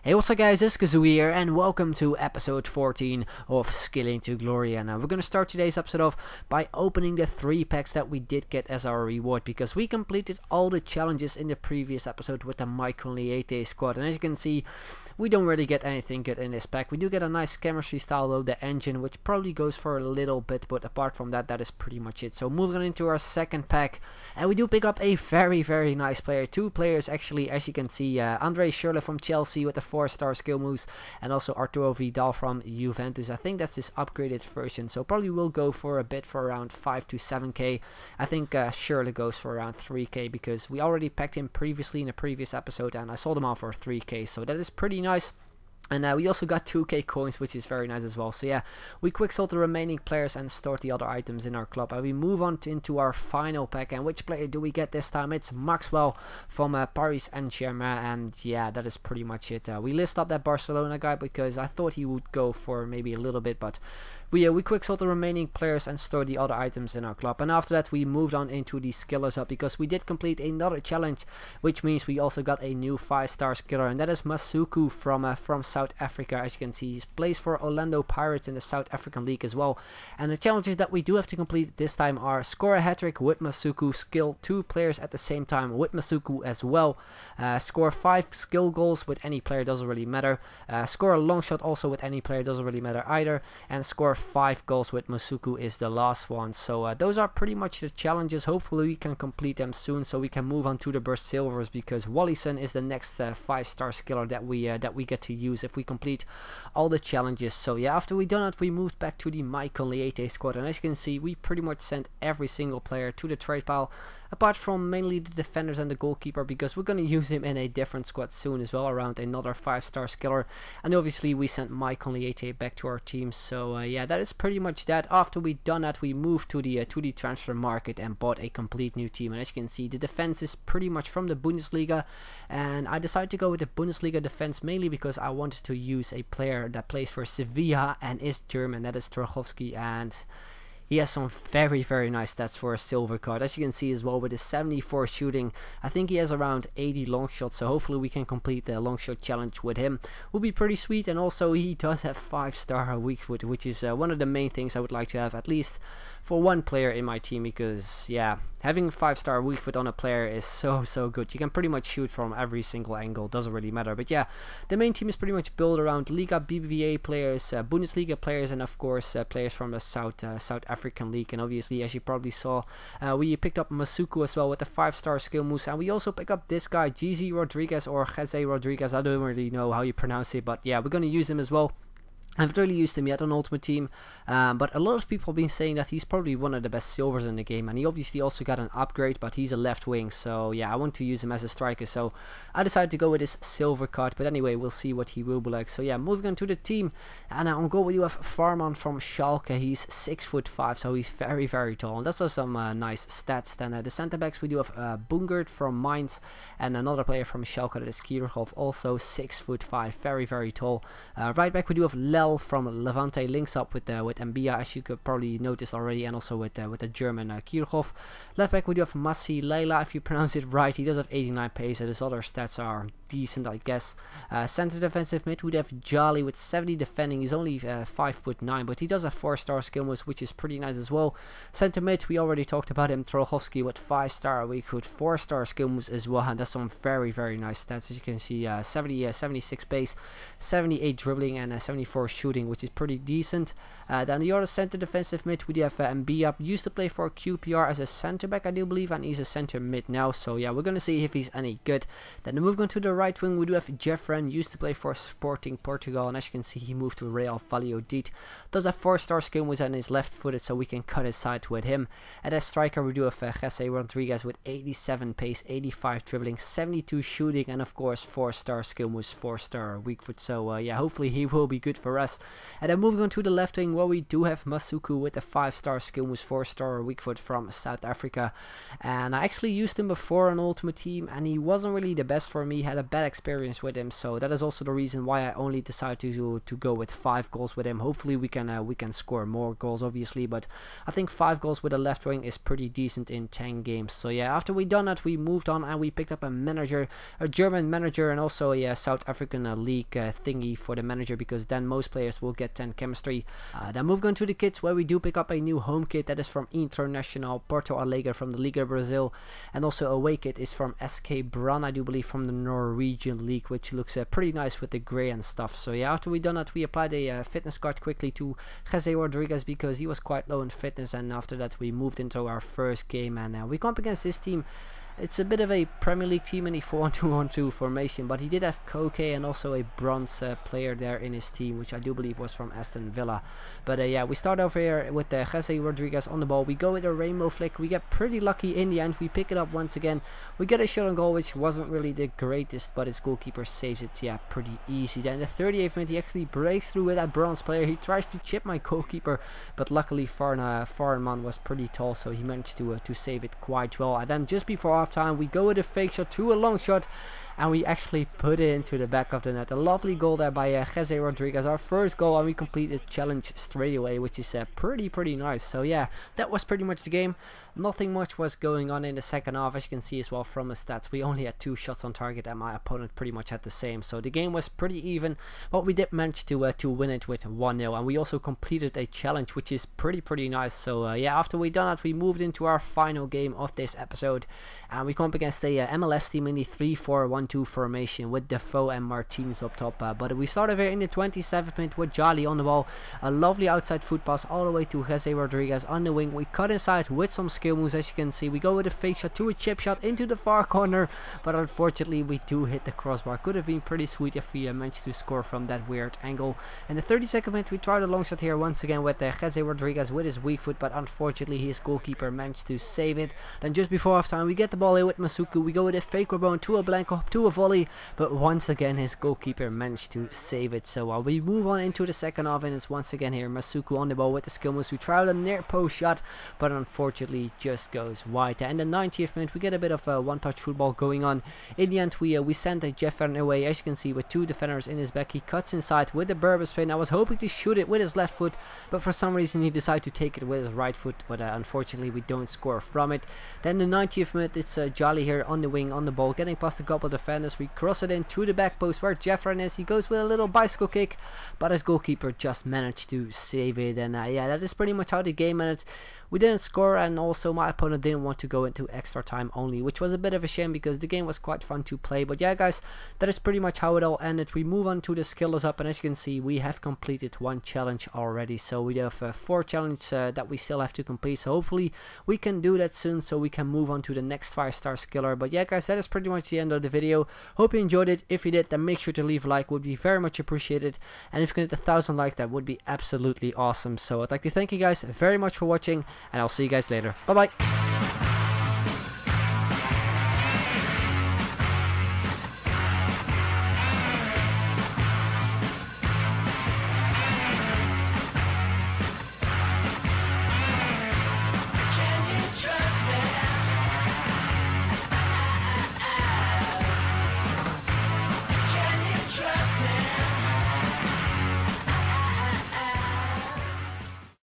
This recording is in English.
Hey, what's up guys, it's Kazoo here and welcome to episode 14 of Skilling to Glory. And we're gonna start today's episode off by opening the 3 packs that we did get as our reward, because we completed all the challenges in the previous episode with the Michael Liete squad. And as you can see, we don't really get anything good in this pack. We do get a nice chemistry style though, the engine, which probably goes for a little bit, but apart from that, that is pretty much it. So moving on into our second pack, and we do pick up a very nice player. 2 players actually, as you can see, Andre Schürrle from Chelsea with the 4-star skill moves, and also Arturo Vidal from Juventus. I think that's his upgraded version, so probably will go for a bit for around 5 to 7k. I think Schürrle goes for around 3k because we already packed him previously in a previous episode and I sold him off for 3k, so that is pretty nice. And we also got 2k coins, which is very nice as well. So yeah, we quick sold the remaining players and stored the other items in our club. And we move on into our final pack. And which player do we get this time? It's Maxwell from Paris Saint-Germain. And yeah, that is pretty much it. We list up that Barcelona guy because I thought he would go for maybe a little bit, but we quick sold the remaining players and stored the other items in our club. And after that, we moved on into the skillers up because we did complete another challenge, which means we also got a new 5-star skiller, and that is Masuku from South Africa. As you can see, he plays for Orlando Pirates in the South African League as well. And the challenges that we do have to complete this time are score a hat-trick with Masuku, skill 2 players at the same time with Masuku as well, score 5 skill goals with any player, doesn't really matter, score a long shot also with any player, doesn't really matter either, and score 5 goals with Masuku is the last one. So those are pretty much the challenges. Hopefully we can complete them soon so we can move on to the burst silvers, because Wallison is the next 5-star skiller that we get to use if we complete all the challenges. So yeah, after we done it, we moved back to the Michael Liete squad, and as you can see, we pretty much sent every single player to the trade pile, apart from mainly the defenders and the goalkeeper, because we're going to use him in a different squad soon as well, around another 5-star skiller. And obviously we sent Michael Liete back to our team. So yeah, that is pretty much that. After we done that, we moved to the transfer market and bought a complete new team. And as you can see, the defense is pretty much from the Bundesliga, and I decided to go with the Bundesliga defense mainly because I wanted to use a player that plays for Sevilla and is German, that is Trochovski, and he has some very nice stats for a silver card. As you can see as well, with his 74 shooting, I think he has around 80 long shots, so hopefully we can complete the long shot challenge with him. Will be pretty sweet. And also he does have 5-star weak foot, which is one of the main things I would like to have at least for one player in my team, because yeah, having 5-star weak foot on a player is so good. You can pretty much shoot from every single angle, doesn't really matter. But yeah, the main team is pretty much built around Liga BBVA players, Bundesliga players, and of course players from the South African League. And obviously, as you probably saw, we picked up Masuku as well with the 5-star skill moves, and we also pick up this guy GZ Rodriguez, or Jose Rodriguez, I don't really know how you pronounce it, but yeah, we're gonna use him as well. I haven't really used him yet on Ultimate Team, but a lot of people have been saying that he's probably one of the best silvers in the game, and he obviously also got an upgrade, but he's a left wing, so yeah, I want to use him as a striker, so I decided to go with this silver card. But anyway, we'll see what he will be like. So yeah, moving on to the team, and on goal we do have Farman from Schalke. He's 6'5", so he's very tall, and that's also some nice stats. Then the center backs we do have Bungert from Mainz, and another player from Schalke, that is Kirchhoff, also 6'5", very tall. Right back we do have from Levante, links up with Mbia, as you could probably notice already, and also with the German Kirchhoff. Left back we do have Massi Leila, if you pronounce it right. He does have 89 pace, and his other stats are decent, I guess. Center defensive mid we'd have Jolly with 70 defending. He's only 5'9", but he does have 4-star skill moves, which is pretty nice as well. Center mid, we already talked about him, Trochovski, with 5-star weak foot, 4-star skill moves as well, and that's some very nice stats. As you can see, 76 pace, 78 dribbling, and 74 shooting, which is pretty decent. Then the other center defensive mid we do have Mbia, used to play for QPR as a center back, I do believe, and he's a center mid now, so yeah, we're gonna see if he's any good. Then moving on to the right wing we do have Jeffren, used to play for Sporting Portugal, and as you can see, he moved to Real Valladolid. Does have 4-star skill moves and is left footed, so we can cut his side with him. And as striker we do have Jose Rodriguez with 87 pace, 85 dribbling, 72 shooting, and of course 4-star skill moves, 4-star weak foot. So yeah, hopefully he will be good for us. press. And then moving on to the left wing, where we do have Masuku with a 5-star skill moves, 4-star weak foot from South Africa. And I actually used him before on Ultimate Team, and he wasn't really the best for me. Had a bad experience with him, so that is also the reason why I only decided to go with 5 goals with him. Hopefully we can score more goals, obviously, but I think 5 goals with a left wing is pretty decent in 10 games. So yeah, after we done that, we moved on and we picked up a manager, a German manager, and also a South African league thingy for the manager, because then most players will get 10 chemistry. Then moving on to the kits, where we do pick up a new home kit that is from International Porto Alegre from the Liga Brazil, and also away kit is from SK Brann, I do believe, from the Norwegian league, which looks pretty nice with the grey and stuff. So yeah, after we done that, we applied a fitness card quickly to Jose Rodriguez because he was quite low in fitness, and after that we moved into our first game, and we come up against this team. It's a bit of a Premier League team in the 4-1-2-1-2 formation, but he did have Koke and also a bronze player there in his team, which I do believe was from Aston Villa. But yeah, we start over here with Jose Rodriguez on the ball. We go with a rainbow flick. We get pretty lucky in the end. We pick it up once again. We get a shot on goal, which wasn't really the greatest, but his goalkeeper saves it, yeah, pretty easy. Then in the 38th minute, he actually breaks through with that bronze player. He tries to chip my goalkeeper, but luckily Farnman was pretty tall, so he managed to save it quite well. And then just before halftime, we go with a fake shot to a long shot, and we actually put it into the back of the net. A lovely goal there by Jose Rodriguez, our first goal, and we complete this challenge straight away, which is pretty nice. So yeah, that was pretty much the game. Nothing much was going on in the second half, as you can see as well from the stats. We only had 2 shots on target, and my opponent pretty much had the same. So the game was pretty even, but we did manage to win it with 1-0, and we also completed a challenge, which is pretty nice. So yeah, after we done that, we moved into our final game of this episode, and we come up against a MLS team in the 3-4-1-2 formation with Defoe and Martinez up top. But we started here in the 27th minute with Jali on the ball. A lovely outside foot pass all the way to Jose Rodriguez on the wing. We cut inside with some skill moves, as you can see. We go with a fake shot to a chip shot into the far corner, but unfortunately we do hit the crossbar. Could have been pretty sweet if we managed to score from that weird angle. In the 32nd minute, we tried a long shot here once again with Jose Rodriguez with his weak foot, but unfortunately his goalkeeper managed to save it. Then just before half time, we get the ball here with Masuku. We go with a fake rebound to a blank to a volley, but once again his goalkeeper managed to save it. So we move on into the second half, and it's once again here Masuku on the ball with the skill moves. We try a near post shot, but unfortunately just goes wide. And in the 90th minute, we get a bit of one-touch football going on. In the end, we sent Jeffern away, as you can see, with 2 defenders in his back. He cuts inside with the Berber spin. I was hoping to shoot it with his left foot, but for some reason he decided to take it with his right foot, but unfortunately we don't score from it. Then the 90th minute, it's Jolly here on the wing on the ball, getting past a couple of defenders. We cross it into the back post where Jeffern is. He goes with a little bicycle kick, but his goalkeeper just managed to save it. And yeah, that is pretty much how the game ended. We didn't score, and also my opponent didn't want to go into extra time only, which was a bit of a shame because the game was quite fun to play. But yeah, guys, that is pretty much how it all ended. We move on to the skill up, and as you can see, we have completed 1 challenge already. So we have 4 challenges that we still have to complete. So hopefully we can do that soon, so we can move on to the next 5-star skiller. But yeah, guys, that is pretty much the end of the video. Hope you enjoyed it. If you did, then make sure to leave a like. Would be very much appreciated. And if you can hit 1,000 likes, that would be absolutely awesome. So I'd like to thank you guys very much for watching, and I'll see you guys later. Bye bye.